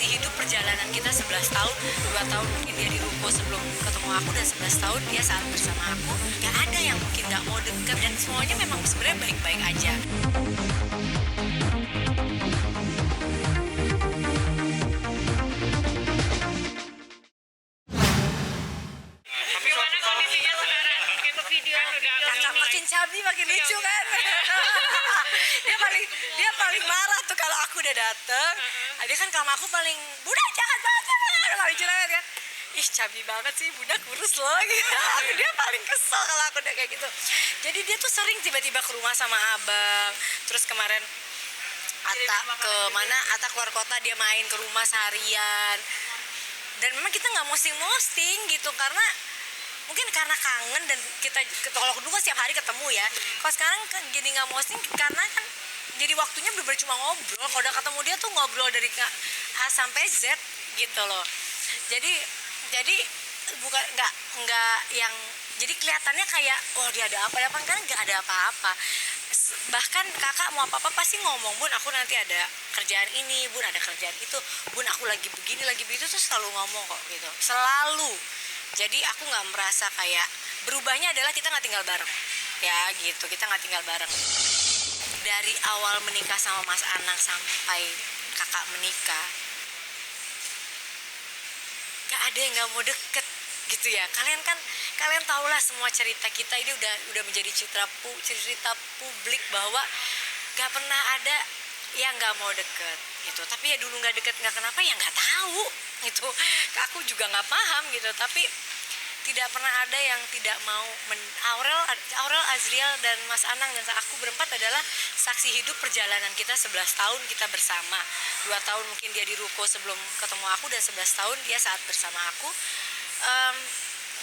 hidup perjalanan kita 11 tahun, 2 tahun mungkin dia di ruko sebelum ketemu aku, dan 11 tahun dia saat bersama aku. Gak ada yang mungkin gak mau deket, dan semuanya memang sebenarnya baik-baik aja. Gimana kondisinya sekarang? Kayak videoan udah Kakak makin cabi makin lucu kan. dia paling marah tuh kalau aku udah dateng. Dia kan kalau aku paling, Bunda jangan paling cerewet kan. Ih cabi banget sih, Bunda kurus loh gitu. Dia paling kesel kalau aku udah kayak gitu. Jadi dia tuh sering tiba-tiba ke rumah sama abang. Terus kemarin Atta keluar kota, dia main ke rumah seharian. Dan memang kita nggak posting gitu karena mungkin karena kangen, dan kita kalau dulu kan setiap hari ketemu ya. Kalau sekarang kan jadi nggak posting karena kan jadi waktunya bener-bener cuma ngobrol. Kalau udah ketemu dia tuh ngobrol dari A sampai Z gitu loh. Jadi bukan nggak yang jadi kelihatannya kayak oh dia ada apa kan, nggak ada apa-apa. Bahkan kakak mau apa-apa pasti ngomong, Bun aku nanti ada kerjaan ini, Bun ada kerjaan itu, Bun aku lagi begini lagi begitu, tuh selalu ngomong kok gitu, selalu. Jadi aku nggak merasa kayak berubahnya adalah kita nggak tinggal bareng ya gitu, kita nggak tinggal bareng. Dari awal menikah sama Mas Anang sampai kakak menikah, nggak ada yang nggak mau deket gitu ya. Kalian tahulah semua cerita kita ini udah menjadi cerita publik bahwa nggak pernah ada yang nggak mau deket gitu. Tapi ya dulu nggak deket nggak kenapa ya nggak tahu gitu. Aku juga nggak paham gitu. Tapi tidak pernah ada yang tidak mau. Aurel, Azriel, dan Mas Anang dan aku berempat adalah saksi hidup perjalanan kita 11 tahun kita bersama. 2 tahun mungkin dia di ruko sebelum ketemu aku, dan 11 tahun dia saat bersama aku.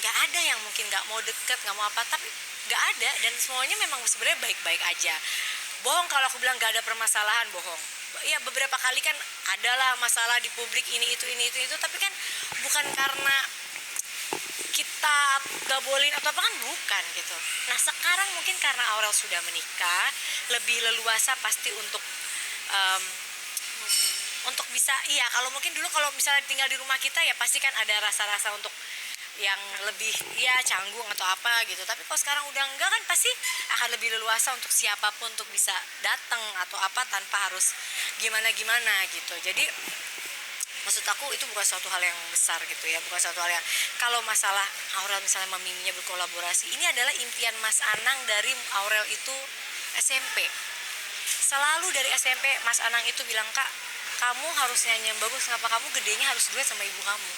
Gak ada yang mungkin gak mau deket, gak mau apa, tapi gak ada, dan semuanya memang sebenarnya baik-baik aja. Bohong kalau aku bilang gak ada permasalahan, bohong. Ya beberapa kali kan adalah masalah di publik ini itu, tapi kan bukan karena kita gak bolehin atau apa, kan bukan gitu. Nah sekarang mungkin karena Aurel sudah menikah, lebih leluasa pasti untuk bisa, iya kalau mungkin dulu kalau misalnya tinggal di rumah kita ya pasti kan ada rasa-rasa untuk yang lebih ya canggung atau apa gitu. Tapi kalau sekarang udah enggak kan pasti akan lebih leluasa untuk siapapun untuk bisa datang atau apa tanpa harus gimana gitu. Jadi maksud aku itu bukan suatu hal yang besar gitu ya, bukan suatu hal yang, kalau masalah Aurel misalnya sama Miminya berkolaborasi, ini adalah impian Mas Anang dari Aurel itu SMP. Selalu dari SMP Mas Anang itu bilang, Kak kamu harus nyanyi yang bagus, kenapa kamu gedenya harus duet sama ibu kamu.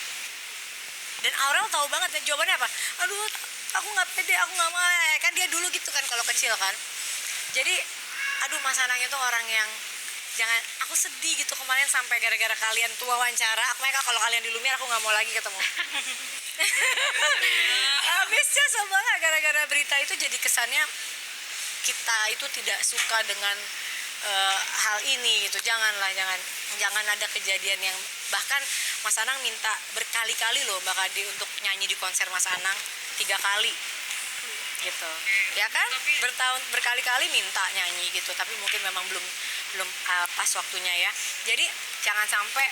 Dan Aurel tahu banget, dan jawabannya apa? Aduh aku nggak pede, aku nggak mau, kan dia dulu gitu kan kalau kecil kan. Jadi aduh Mas Anang itu orang yang jangan, aku sedih gitu kemarin sampai gara-gara kalian tuh wawancara, mereka kalau kalian di Lumiere aku nggak mau lagi ketemu. Habisnya sebenarnya gara-gara berita itu jadi kesannya kita itu tidak suka dengan hal ini gitu. Jangan ada kejadian yang, bahkan Mas Anang minta berkali-kali loh Mbak Kadi untuk nyanyi di konser Mas Anang 3 kali gitu ya kan, berkali-kali minta nyanyi gitu, tapi mungkin memang belum pas waktunya ya. Jadi jangan sampai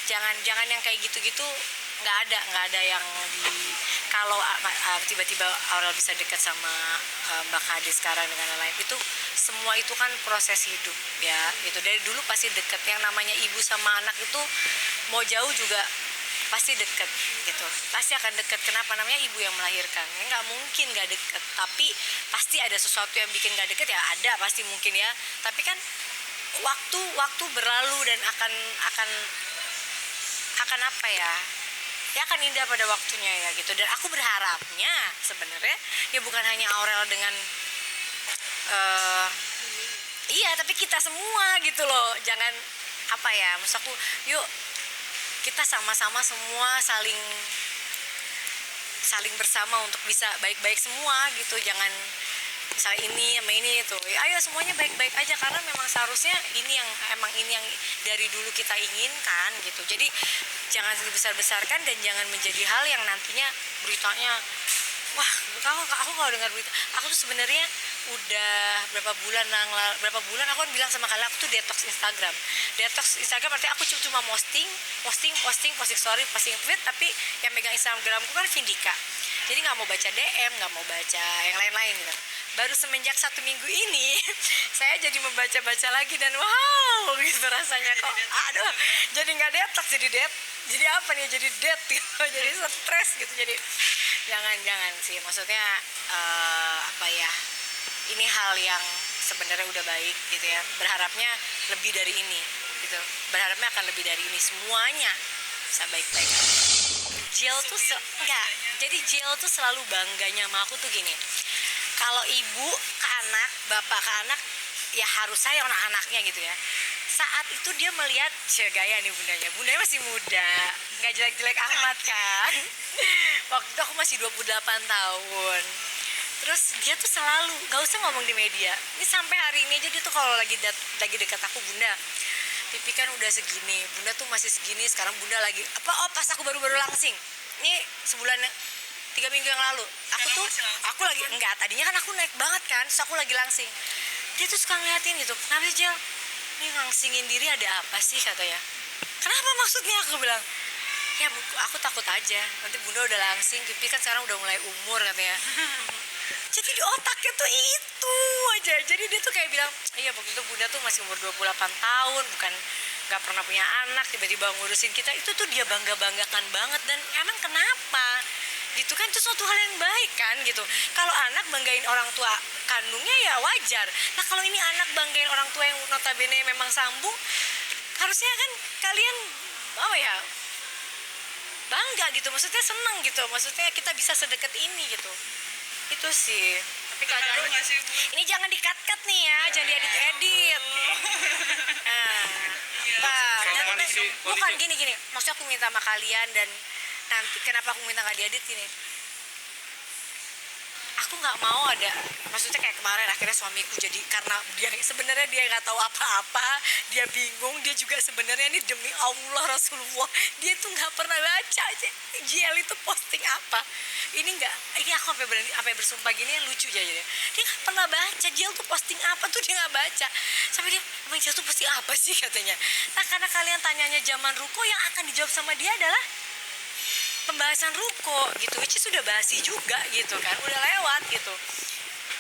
jangan yang kayak gitu-gitu, nggak ada yang kalau tiba-tiba Aurel bisa dekat sama Mbak Kadi sekarang dengan lain, itu semua itu kan proses hidup ya gitu. Dari dulu pasti deket, yang namanya ibu sama anak itu mau jauh juga pasti deket gitu, pasti akan deket. Kenapa? Namanya ibu yang melahirkan, ya nggak mungkin nggak deket. Tapi pasti ada sesuatu yang bikin nggak deket ya, ada pasti mungkin ya. Tapi kan waktu berlalu dan akan apa ya akan indah pada waktunya ya gitu. Dan aku berharapnya sebenarnya ya bukan hanya Aurel dengan iya, tapi kita semua gitu loh. Jangan apa ya, maksud aku yuk kita sama-sama semua saling bersama untuk bisa baik-baik semua gitu. Jangan misalnya ini sama ini itu, ya, ayo semuanya baik-baik aja, karena memang seharusnya ini yang dari dulu kita inginkan gitu. Jadi jangan dibesar-besarkan dan jangan menjadi hal yang nantinya beritanya, wah aku kalau dengar berita, aku tuh sebenarnya udah berapa bulan aku kan bilang sama kalian aku tuh detox Instagram. Detox Instagram artinya aku cuma posting story, posting tweet, tapi yang megang Instagramku kan Vindika. Jadi nggak mau baca DM, nggak mau baca yang lain-lain gitu. Baru semenjak 1 minggu ini saya jadi membaca-baca lagi dan wow gitu rasanya kok. Aduh, jadi nggak detox, jadi apa nih, jadi dead gitu, jadi stres gitu. Jadi jangan sih, maksudnya apa ya, ini hal yang sebenarnya udah baik gitu ya, berharapnya lebih dari ini gitu, berharapnya akan lebih dari ini, semuanya bisa baik-baik aja. Jill tuh enggak, jadi Jill tuh selalu bangganya sama aku tuh gini, kalau ibu ke anak, bapak ke anak, ya harus sayang anak-anaknya gitu ya. Saat itu dia melihat, gaya nih bundanya masih muda, nggak jelek-jelek amat kan. Waktu itu aku masih 28 tahun. Terus dia tuh selalu, gak usah ngomong di media, ini sampai hari ini aja dia tuh kalau lagi dekat aku, bunda, pipi kan udah segini, bunda tuh masih segini, sekarang bunda lagi, pas aku baru-baru langsing, ini sebulan 3 minggu yang lalu, aku lagi, enggak, tadinya kan aku naik banget kan, terus aku lagi langsing, dia tuh suka ngeliatin gitu, kenapa sih Jel, ini langsingin diri ada apa sih katanya, kenapa maksudnya, aku bilang, ya aku takut aja, nanti bunda udah langsing, pipi kan sekarang udah mulai umur katanya. Jadi di otaknya tuh itu aja, jadi dia tuh kayak bilang, iya waktu itu bunda tuh masih umur 28 tahun, bukan nggak pernah punya anak, tiba-tiba ngurusin kita, itu tuh dia banggakan banget. Dan emang kenapa gitu kan, itu suatu hal yang baik kan gitu. Kalau anak banggain orang tua kandungnya ya wajar. Nah kalau ini anak banggain orang tua yang notabene memang sambung, harusnya kan kalian apa ya, bangga gitu, maksudnya seneng gitu, maksudnya kita bisa sedekat ini gitu. Itu sih. Tapi kadang ini jangan di-cut nih ya, jangan diedit-edit. Bukan gini. Maksudnya aku minta sama kalian, dan nanti kenapa aku minta nggak diedit gini? Aku nggak mau ada, maksudnya kayak kemarin akhirnya suamiku jadi, karena dia sebenarnya dia nggak tahu apa-apa, dia bingung, dia juga sebenarnya ini demi Allah Rasulullah dia tuh nggak pernah baca aja JL itu posting apa, ini aku sampai bersumpah gini yang lucu aja dia nggak pernah baca JL tuh posting apa tuh, dia nggak baca, sampai dia emang JL tuh posting apa sih katanya. Nah karena kalian tanyanya zaman ruko, yang akan dijawab sama dia adalah pembahasan ruko gitu, which is sudah basi juga gitu kan, udah lewat gitu,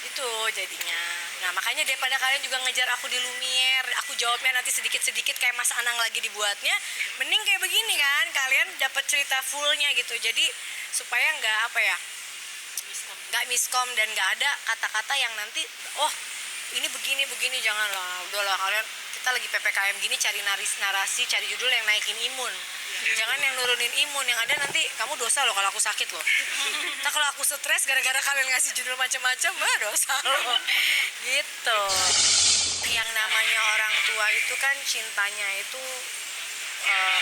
itu jadinya. Nah makanya daripada kalian juga ngejar aku di Lumiere, aku jawabnya nanti sedikit-sedikit kayak Mas Anang lagi dibuatnya, mending kayak begini kan, kalian dapat cerita fullnya gitu, jadi supaya nggak miskom dan nggak ada kata-kata yang nanti ini begini, janganlah, udahlah kalian, kita lagi PPKM gini, cari narasi, cari judul yang naikin imun, jangan yang nurunin imun, yang ada nanti kamu dosa loh kalau aku sakit loh. Nah kalau aku stres gara-gara kalian ngasih judul macam-macam, dosa loh. Gitu. Yang namanya orang tua itu kan cintanya itu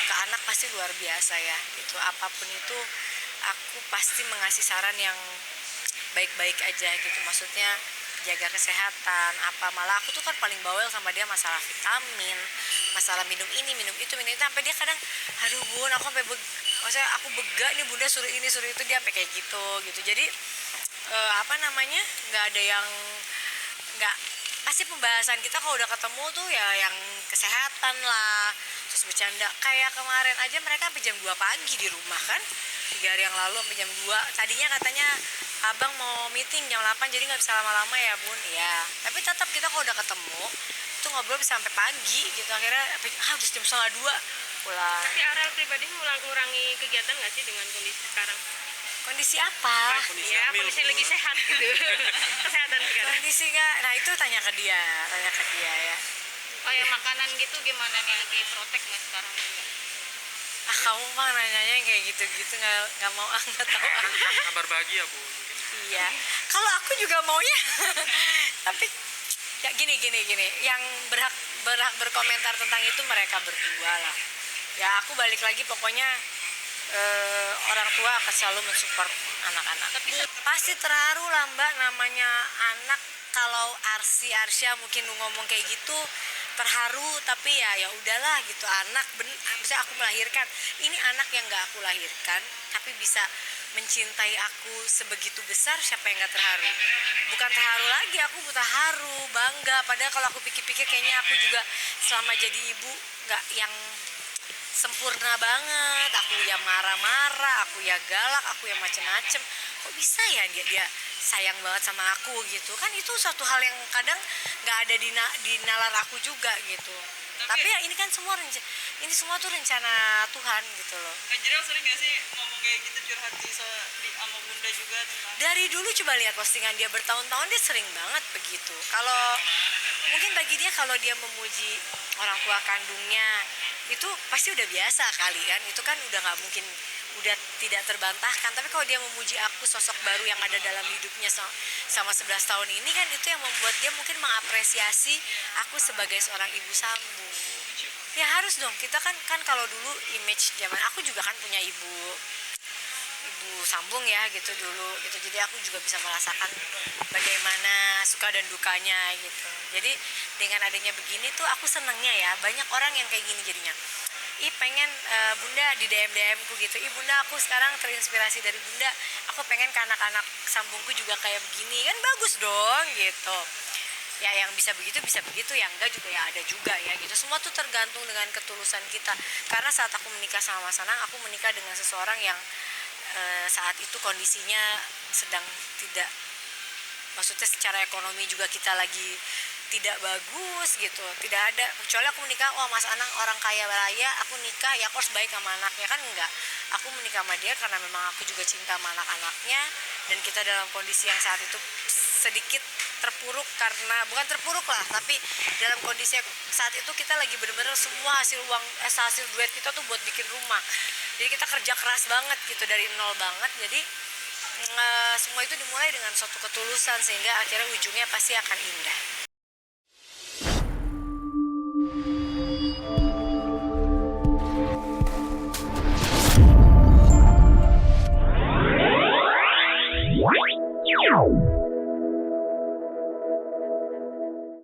ke anak pasti luar biasa ya. Gitu. Apapun itu aku pasti mengasih saran yang baik-baik aja gitu. Maksudnya jaga kesehatan, malah aku tuh kan paling bawel sama dia masalah vitamin, masalah minum ini, minum itu, sampai dia kadang, aduh bun, aku sampai maksudnya aku bega nih bunda, suruh ini suruh itu, dia sampai kayak gitu. Jadi nggak ada yang nggak, pasti pembahasan kita kalau udah ketemu tuh ya yang kesehatan lah, terus bercanda. Kayak kemarin aja mereka sampai jam 2 pagi di rumah kan, 3 hari yang lalu sampai jam 2. Tadinya katanya abang mau meeting jam 8 jadi nggak bisa lama-lama ya bun, ya tapi tetap kita kalau udah ketemu itu ngobrol bisa sampai pagi gitu. Akhirnya harus jam 1:30 pulang. Tapi Arel pribadi mengurangi kegiatan nggak sih dengan kondisi sekarang? Kondisi apa? Kondisi lagi sehat gitu. Kesehatan sekarang. Kondisi nggak, nah itu tanya ke dia ya. Kayak makanan gitu gimana nih, lagi protek nggak sekarang? Kamu mah nanyanya yang kayak gitu-gitu, nggak mau, nggak tahu. Kabar bahagia bu. Iya, kalau aku juga maunya. Tapi ya gini, yang berhak berkomentar tentang itu mereka berdua lah. Ya aku balik lagi, pokoknya orang tua akan selalu mensupport anak-anak. Tapi pasti terharu lah mbak, namanya anak. Kalau Arsya mungkin ngomong kayak gitu terharu, tapi ya udahlah gitu, anak misalnya aku melahirkan ini anak yang nggak aku lahirkan tapi bisa mencintai aku sebegitu besar, siapa yang gak terharu? Bukan terharu lagi, aku buta haru, bangga. Padahal kalau aku pikir-pikir kayaknya aku juga selama jadi ibu gak yang sempurna banget. Aku ya marah-marah, aku ya galak, aku ya macem-macem. Kok bisa ya dia sayang banget sama aku gitu? Kan itu suatu hal yang kadang nggak ada di nalar aku juga gitu. Tapi ya ini kan semua ini semua tuh rencana Tuhan gitu loh. Kak Jirel sering gak sih ngomong kayak gitu, curhat sama bunda juga tentang Dari dulu coba lihat postingan dia bertahun-tahun, dia sering banget begitu. Kalau mungkin bagi dia, kalau dia memuji orang tua kandungnya itu pasti udah biasa kali kan, itu kan udah nggak mungkin, udah tidak terbantahkan. Tapi kalau dia memuji aku, sosok baru yang ada dalam hidupnya sama 11 tahun ini kan, itu yang membuat dia mungkin mengapresiasi aku sebagai seorang ibu sambung. Ya harus dong, kita kan kalau dulu image zaman aku juga kan punya ibu sambung ya gitu dulu gitu, jadi aku juga bisa merasakan bagaimana suka dan dukanya gitu. Jadi dengan adanya begini tuh aku senengnya ya, banyak orang yang kayak gini jadinya, ih pengen bunda di DM ku gitu, ih bunda aku sekarang terinspirasi dari bunda, aku pengen ke anak-anak sambungku juga kayak begini, kan bagus dong gitu. Ya yang bisa begitu, yang enggak juga ya ada juga ya gitu. Semua tuh tergantung dengan ketulusan kita. Karena saat aku menikah sama Mas Anang, aku menikah dengan seseorang yang saat itu kondisinya sedang tidak, maksudnya secara ekonomi juga kita lagi tidak bagus gitu, tidak ada, kecuali aku menikah, oh Mas Anang orang kaya raya, aku nikah ya aku harus baik sama anaknya, kan enggak. Aku menikah sama dia karena memang aku juga cinta sama anak-anaknya, dan kita dalam kondisi yang saat itu sedikit terpuruk, karena bukan terpuruk lah, tapi dalam kondisi saat itu kita lagi bener-bener semua hasil uang hasil duit kita tuh buat bikin rumah, jadi kita kerja keras banget gitu dari nol banget. Jadi semua itu dimulai dengan suatu ketulusan, sehingga akhirnya ujungnya pasti akan indah.